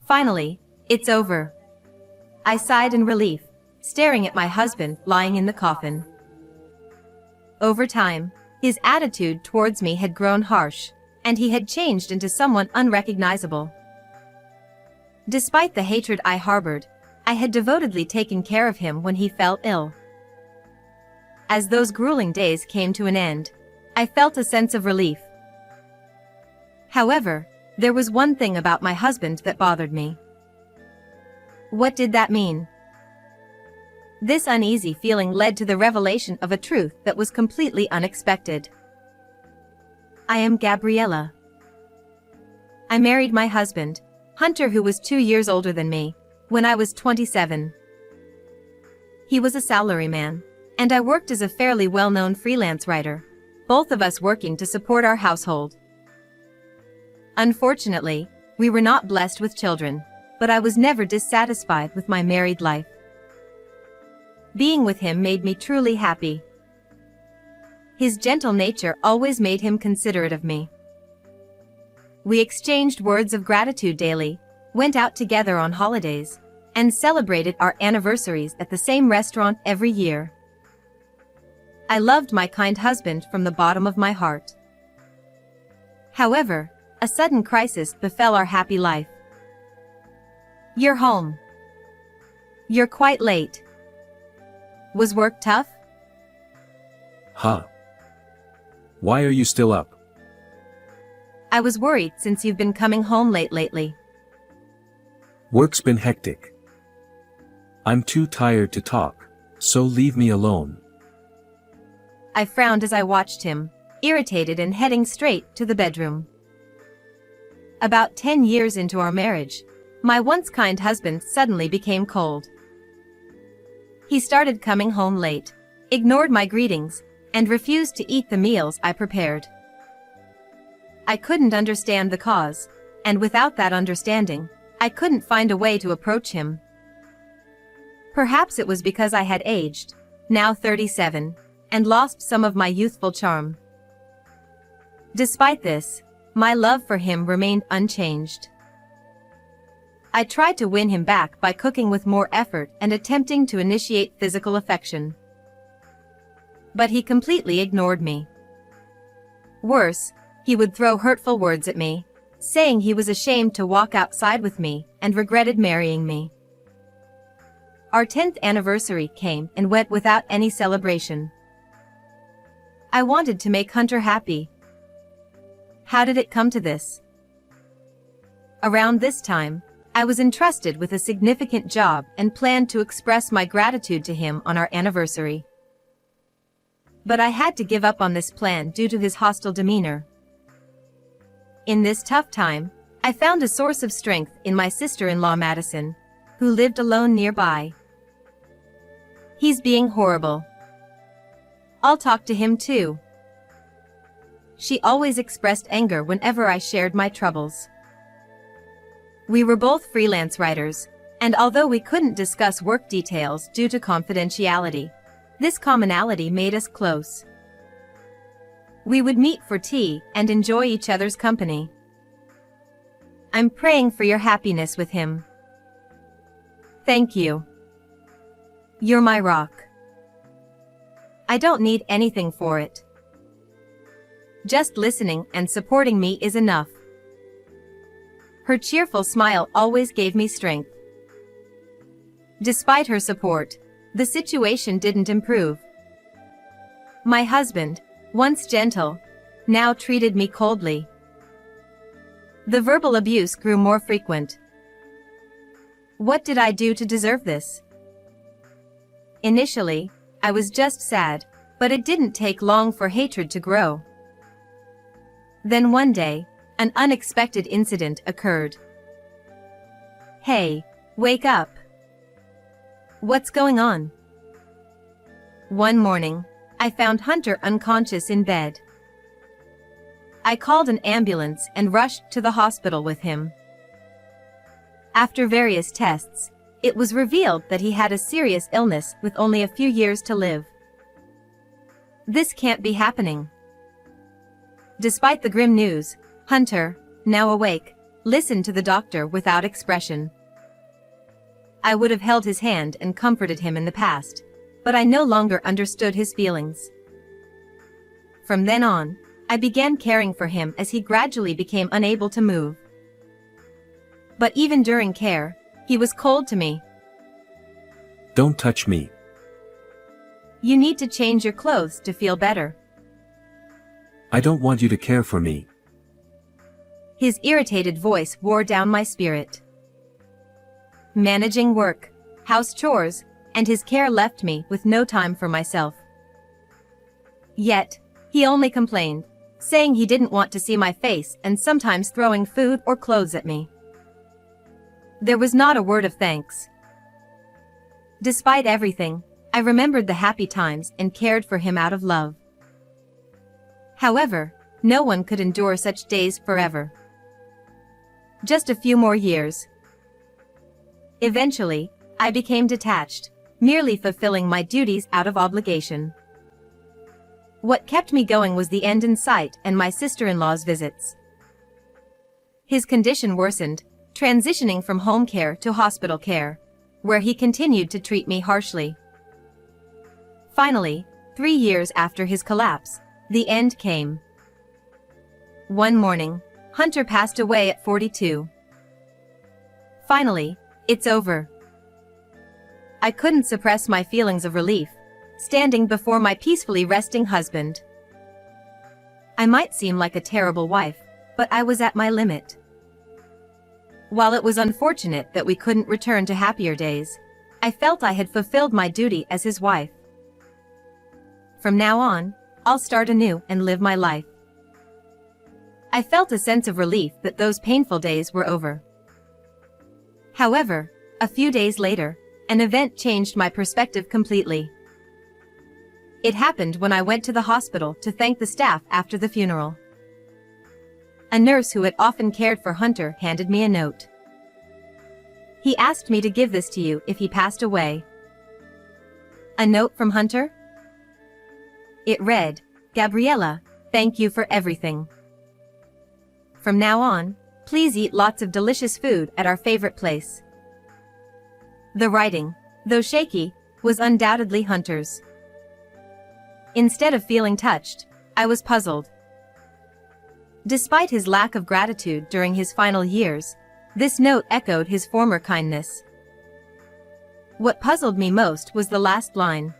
Finally, it's over. I sighed in relief, staring at my husband lying in the coffin. Over time, his attitude towards me had grown harsh, and he had changed into someone unrecognizable. Despite the hatred I harbored, I had devotedly taken care of him when he fell ill. As those grueling days came to an end, I felt a sense of relief. However, there was one thing about my husband that bothered me. What did that mean? This uneasy feeling led to the revelation of a truth that was completely unexpected. I am Gabriella. I married my husband, Hunter, who was 2 years older than me, when I was 27. He was a salaryman, and I worked as a fairly well-known freelance writer, both of us working to support our household. Unfortunately, we were not blessed with children, but I was never dissatisfied with my married life. Being with him made me truly happy. His gentle nature always made him considerate of me. We exchanged words of gratitude daily, went out together on holidays, and celebrated our anniversaries at the same restaurant every year. I loved my kind husband from the bottom of my heart. However, a sudden crisis befell our happy life. You're home. You're quite late. Was work tough? Huh. Why are you still up? I was worried since you've been coming home late lately. Work's been hectic. I'm too tired to talk, so leave me alone. I frowned as I watched him, irritated and heading straight to the bedroom. About 10 years into our marriage, my once kind husband suddenly became cold. He started coming home late, ignored my greetings, and refused to eat the meals I prepared. I couldn't understand the cause, and without that understanding, I couldn't find a way to approach him. Perhaps it was because I had aged, now 37, and lost some of my youthful charm. Despite this, my love for him remained unchanged. I tried to win him back by cooking with more effort and attempting to initiate physical affection. But he completely ignored me. Worse, he would throw hurtful words at me, saying he was ashamed to walk outside with me and regretted marrying me. Our 10th anniversary came and went without any celebration. I wanted to make Hunter happy. How did it come to this? Around this time, I was entrusted with a significant job and planned to express my gratitude to him on our anniversary. But I had to give up on this plan due to his hostile demeanor. In this tough time, I found a source of strength in my sister-in-law Madison, who lived alone nearby. He's being horrible. I'll talk to him too. She always expressed anger whenever I shared my troubles. We were both freelance writers, and although we couldn't discuss work details due to confidentiality, this commonality made us close. We would meet for tea and enjoy each other's company. I'm praying for your happiness with him. Thank you. You're my rock. I don't need anything for it. Just listening and supporting me is enough. Her cheerful smile always gave me strength. Despite her support, the situation didn't improve. My husband, once gentle, now treated me coldly. The verbal abuse grew more frequent. What did I do to deserve this? Initially, I was just sad, but it didn't take long for hatred to grow. Then one day, an unexpected incident occurred. Hey, wake up! What's going on? One morning, I found Hunter unconscious in bed. I called an ambulance and rushed to the hospital with him. After various tests, it was revealed that he had a serious illness with only a few years to live. This can't be happening. Despite the grim news, Hunter, now awake, listened to the doctor without expression. I would have held his hand and comforted him in the past, but I no longer understood his feelings. From then on, I began caring for him as he gradually became unable to move. But even during care, he was cold to me. Don't touch me. You need to change your clothes to feel better. I don't want you to care for me. His irritated voice wore down my spirit. Managing work, house chores, and his care left me with no time for myself. Yet, he only complained, saying he didn't want to see my face and sometimes throwing food or clothes at me. There was not a word of thanks. Despite everything, I remembered the happy times and cared for him out of love. However, no one could endure such days forever. Just a few more years. Eventually, I became detached, merely fulfilling my duties out of obligation. What kept me going was the end in sight and my sister-in-law's visits. His condition worsened, transitioning from home care to hospital care, where he continued to treat me harshly. Finally, 3 years after his collapse, the end came. One morning, Hunter passed away at 42. Finally, it's over. I couldn't suppress my feelings of relief, standing before my peacefully resting husband. I might seem like a terrible wife, but I was at my limit. While it was unfortunate that we couldn't return to happier days, I felt I had fulfilled my duty as his wife. From now on, I'll start anew and live my life. I felt a sense of relief that those painful days were over. However, a few days later, an event changed my perspective completely. It happened when I went to the hospital to thank the staff after the funeral. A nurse who had often cared for Hunter handed me a note. He asked me to give this to you if he passed away. A note from Hunter? It read, "Gabriella, thank you for everything. From now on, please eat lots of delicious food at our favorite place." The writing, though shaky, was undoubtedly Hunter's. Instead of feeling touched, I was puzzled. Despite his lack of gratitude during his final years, this note echoed his former kindness. What puzzled me most was the last line.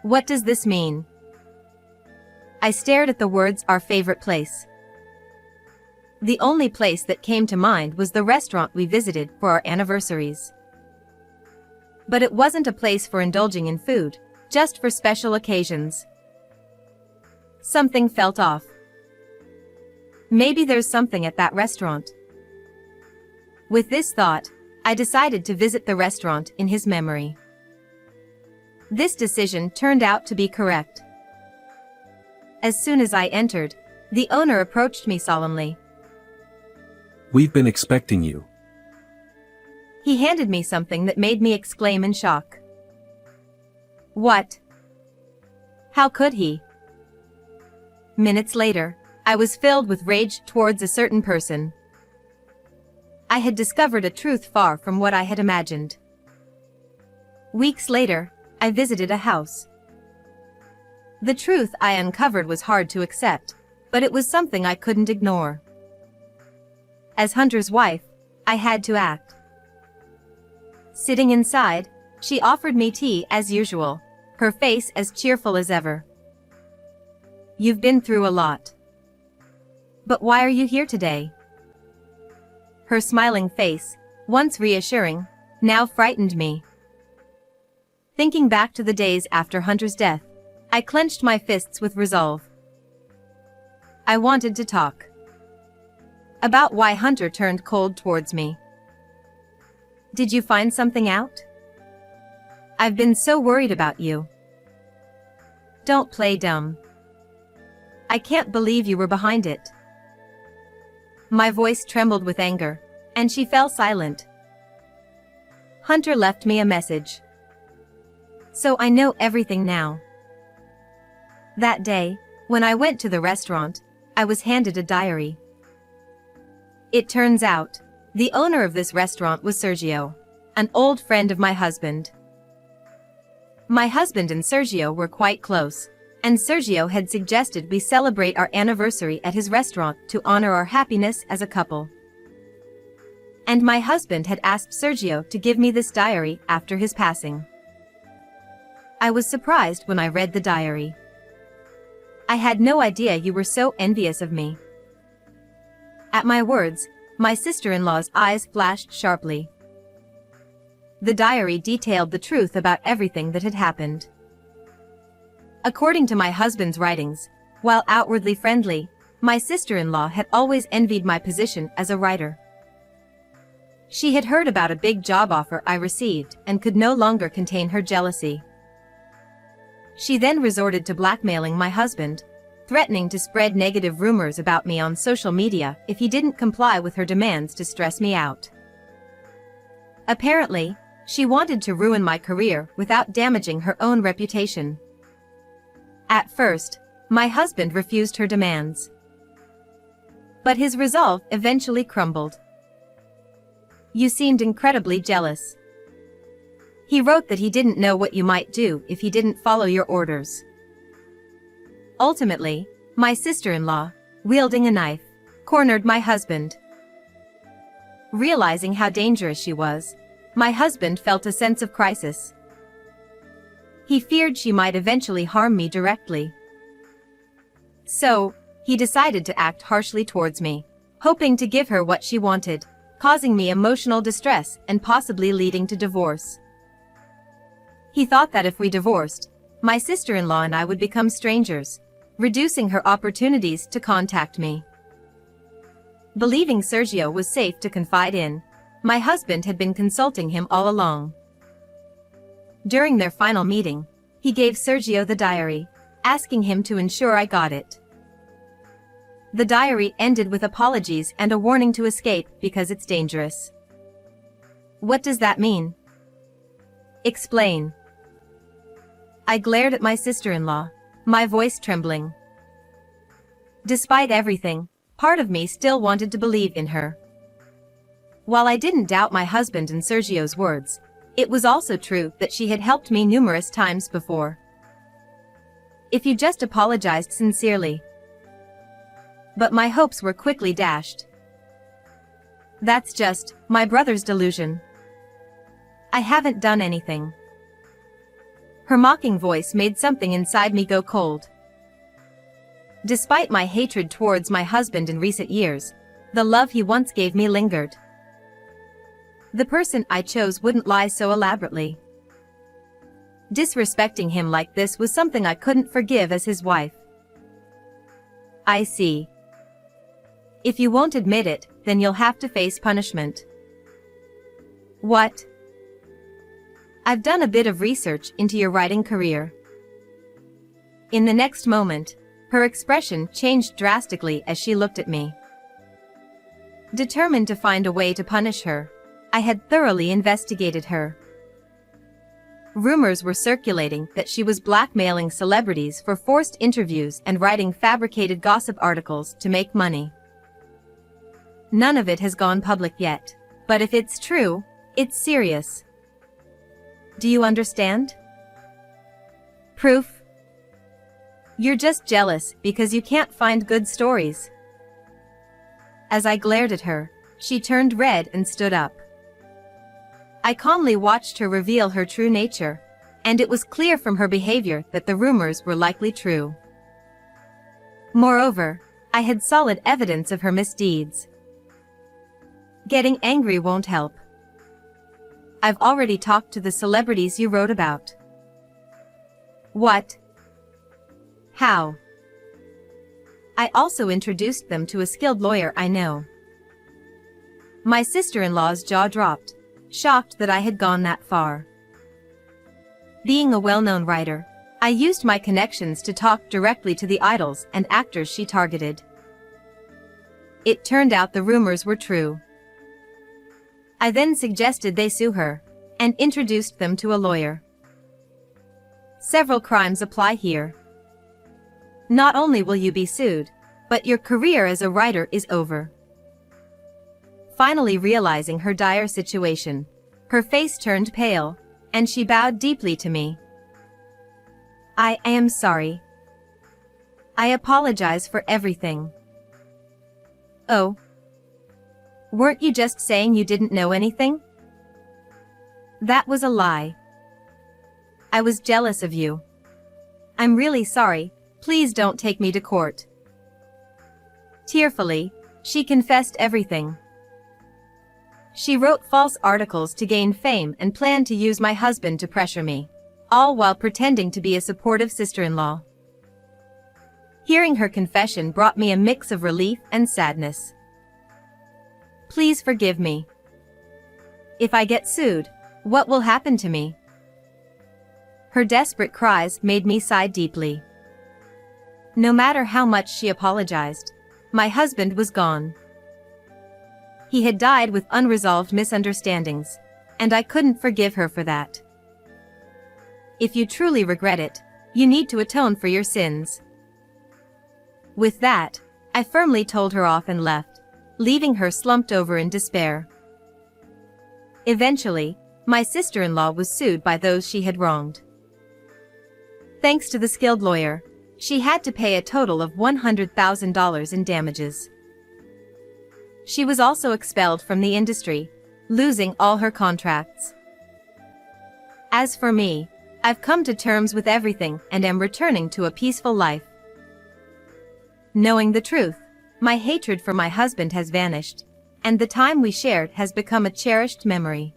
What does this mean? I stared at the words "our favorite place." The only place that came to mind was the restaurant we visited for our anniversaries. But it wasn't a place for indulging in food, just for special occasions. Something felt off. Maybe there's something at that restaurant. With this thought, I decided to visit the restaurant in his memory. This decision turned out to be correct. As soon as I entered, the owner approached me solemnly. We've been expecting you. He handed me something that made me exclaim in shock. What? How could he? Minutes later, I was filled with rage towards a certain person. I had discovered a truth far from what I had imagined. Weeks later, I visited a house. The truth I uncovered was hard to accept, but it was something I couldn't ignore. As Hunter's wife, I had to act. Sitting inside, she offered me tea as usual, her face as cheerful as ever. You've been through a lot. But why are you here today? Her smiling face, once reassuring, now frightened me. Thinking back to the days after Hunter's death, I clenched my fists with resolve. I wanted to talk about why Hunter turned cold towards me. Did you find something out? I've been so worried about you. Don't play dumb. I can't believe you were behind it. My voice trembled with anger, and she fell silent. Hunter left me a message. So I know everything now. That day, when I went to the restaurant, I was handed a diary. It turns out, the owner of this restaurant was Sergio, an old friend of my husband. My husband and Sergio were quite close, and Sergio had suggested we celebrate our anniversary at his restaurant to honor our happiness as a couple. And my husband had asked Sergio to give me this diary after his passing. I was surprised when I read the diary. I had no idea you were so envious of me. At my words, my sister-in-law's eyes flashed sharply. The diary detailed the truth about everything that had happened. According to my husband's writings, while outwardly friendly, my sister-in-law had always envied my position as a writer. She had heard about a big job offer I received and could no longer contain her jealousy. She then resorted to blackmailing my husband, threatening to spread negative rumors about me on social media if he didn't comply with her demands to stress me out. Apparently, she wanted to ruin my career without damaging her own reputation. At first, my husband refused her demands. But his resolve eventually crumbled. You seemed incredibly jealous. He wrote that he didn't know what you might do if he didn't follow your orders. Ultimately, my sister-in-law, wielding a knife, cornered my husband. Realizing how dangerous she was, my husband felt a sense of crisis. He feared she might eventually harm me directly. So, he decided to act harshly towards me, hoping to give her what she wanted, causing me emotional distress and possibly leading to divorce. He thought that if we divorced, my sister-in-law and I would become strangers, reducing her opportunities to contact me. Believing Sergio was safe to confide in, my husband had been consulting him all along. During their final meeting, he gave Sergio the diary, asking him to ensure I got it. The diary ended with apologies and a warning to escape because it's dangerous. What does that mean? Explain. I glared at my sister-in-law, my voice trembling. Despite everything, part of me still wanted to believe in her. While I didn't doubt my husband and Sergio's words, it was also true that she had helped me numerous times before. If you just apologized sincerely. But my hopes were quickly dashed. That's just my brother's delusion. I haven't done anything. Her mocking voice made something inside me go cold. Despite my hatred towards my husband in recent years, the love he once gave me lingered. The person I chose wouldn't lie so elaborately. Disrespecting him like this was something I couldn't forgive as his wife. I see. If you won't admit it, then you'll have to face punishment. What? I've done a bit of research into your writing career. In the next moment, her expression changed drastically as she looked at me. Determined to find a way to punish her, I had thoroughly investigated her. Rumors were circulating that she was blackmailing celebrities for forced interviews and writing fabricated gossip articles to make money. None of it has gone public yet, but if it's true, it's serious. Do you understand? Proof? You're just jealous because you can't find good stories. As I glared at her, she turned red and stood up. I calmly watched her reveal her true nature, and it was clear from her behavior that the rumors were likely true. Moreover, I had solid evidence of her misdeeds. Getting angry won't help. I've already talked to the celebrities you wrote about. What? How? I also introduced them to a skilled lawyer I know. My sister-in-law's jaw dropped, shocked that I had gone that far. Being a well-known writer, I used my connections to talk directly to the idols and actors she targeted. It turned out the rumors were true. I then suggested they sue her, and introduced them to a lawyer. Several crimes apply here. Not only will you be sued, but your career as a writer is over. finally realizing her dire situation. Her face turned pale, and she bowed deeply to me. I am sorry. I apologize for everything. Oh. Weren't you just saying you didn't know anything? That was a lie. I was jealous of you. I'm really sorry, please don't take me to court. Tearfully, she confessed everything. She wrote false articles to gain fame and planned to use my husband to pressure me, all while pretending to be a supportive sister-in-law. Hearing her confession brought me a mix of relief and sadness. Please forgive me. If I get sued, what will happen to me? Her desperate cries made me sigh deeply. No matter how much she apologized, my husband was gone. He had died with unresolved misunderstandings, and I couldn't forgive her for that. If you truly regret it, you need to atone for your sins. With that, I firmly told her off and left, leaving her slumped over in despair. Eventually, my sister-in-law was sued by those she had wronged. Thanks to the skilled lawyer, she had to pay a total of $100,000 in damages. She was also expelled from the industry, losing all her contracts. As for me, I've come to terms with everything and am returning to a peaceful life. Knowing the truth, my hatred for my husband has vanished, and the time we shared has become a cherished memory.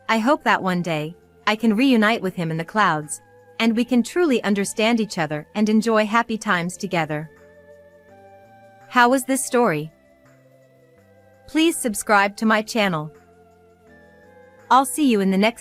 I hope that one day, I can reunite with him in the clouds, and we can truly understand each other and enjoy happy times together. How was this story? Please subscribe to my channel. I'll see you in the next